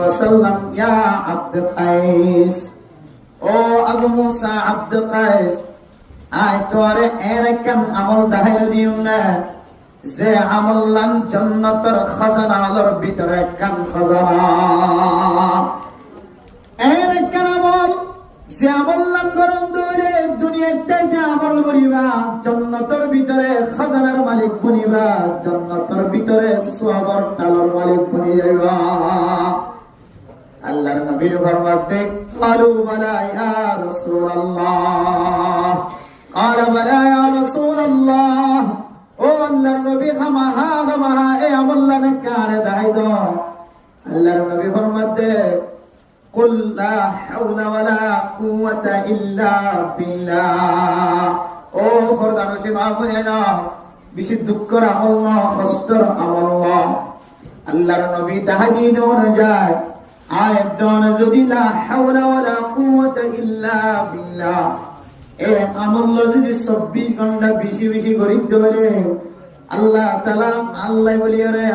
ওয়াসাল্লাম ইয়া আব্দ কাইস, ও আবু মুসা আব্দ কাইস, আয় তোরে এরকম আমল দেখাইয়া দিও না যে আমল্লান জান্নাতের খাজানা আলোর ভিতরে কান খাজানা। এরকম আমল যে আমল্লান গরম ধরে দুনিয়ার চাইতে আমল করিবা জান্নাতের ভিতরে খাজানার মালিক বনিবা, জান্নাতের ভিতরে সওয়াবের তালার মালিক বনি যাইবা। আল্লাহর নবীর ফরমাতে ক্বালু বালা ইয়া রাসূলুল্লাহ, ক্বালা বালা ইয়া রাসূলুল্লাহ, ও আল্লাহর নবী খামাহা এই আমলনা কারে দাই দাও। আল্লাহর নবী ফরমাতে কুল লা হাওলা ওয়ালা কুওয়াতা ইল্লা বিল্লাহ, ও ফরদানো সেবা বলে না, বেশি দুঃখের আমল না, কষ্টের আমল না। আল্লাহর নবী তাহাজি দেওয়া যায় আয়াত দন যদি লা হাওলা ওয়ালা কুওয়াতা ইল্লা বিল্লাহ, এ আমল যদি 24 ঘন্টা বেশি বেশি করিতে পারে আল্লাহ তাআলা আল্লাহ বলি রে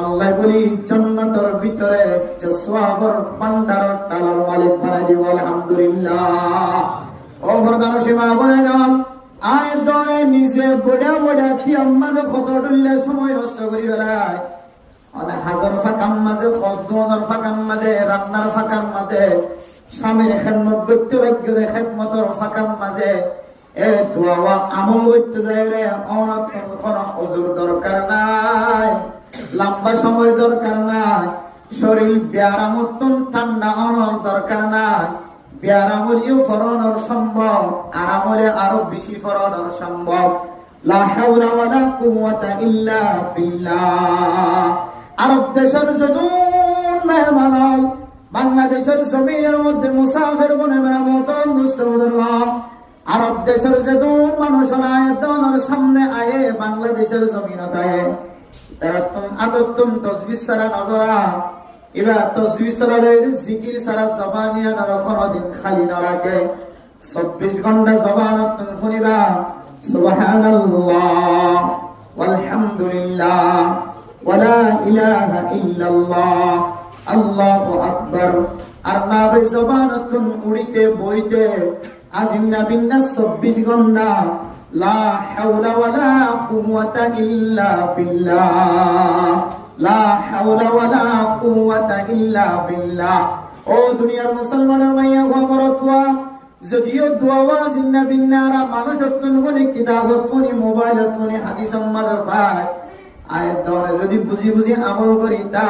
আল্লাহ বলি জান্নাতের ভিতরে যে সওয়াবের ভান্ডার তালার মালিক বানাই দিব। আলহামদুলিল্লাহ। ও ফরদানো সীমা বলে না আয়াত দনে নিজে বড়া বড়া তিয়াম্মাদ কত ডুললে সময় নষ্ট করি বেড়ায়, অনেক হাজার ফাঁকার মাঝে খদ্দনের ফাঁকার মাঝে রান্নার ফাঁকার মাঝে স্বামীর খেদমত করতে লাগলে খেদমতের ফাঁকার মাঝে এ দোয়া আমল করতে যায় রে, অনক্ষণ কোন ওজুর দরকার নাই, লম্বা সময় দরকার নাই, শরীর ব্যারামতন ঠান্ডা হওয়ার দরকার নাই, ব্যারামলিও ফরানোর সম্ভব, আরামলে আরো বেশি ফরানোর সম্ভব। লা হাওলা ওয়ালা কুওয়াতা ইল্লা বিল্লাহ। আরব দেশের যদুন মেহমান বাংলাদেশের জমিনের মধ্যে মুসাফির বনে মেরামতন দুষ্টবদলাম, আরব দেশের যদুন মানুষরা এতনের সামনে আয়ে বাংলাদেশের জমিনত আয়ে তারা তুম আদতুম তসবিহ সারা নজরা এবার তসবিহ সারালের জিকির সারা জবানিয়া না কোনদিন খালি না রাখে। 24 ঘন্টা জবানত তুমি শুনিবা সুবহানাল্লাহ ওয়ালহামদুলিল্লাহ ওয়ালা ইলাহা ইল্লাল্লাহ আল্লাহু আকবার। আর না ভাই জবানতুন উড়িতে বইতে আজিন্না বিন্না 24 ঘন্টা লা হাওলা ওয়ালা কুওয়াতা ইল্লা বিল্লাহ, লা হাওলা ওয়ালা কুওয়াতা ইল্লা বিল্লাহ। ও দুনিয়ার মুসলমানের মাইয়া গমরতওয়া যদিও দোয়া জিন্না বিন্নারা মানুষত্বন হলে কিতাবত্বনি মোবাইলত্বনি হাদিস মাদার পায় আয়াত দরে যদি বুঝি বুঝি আমল করি তা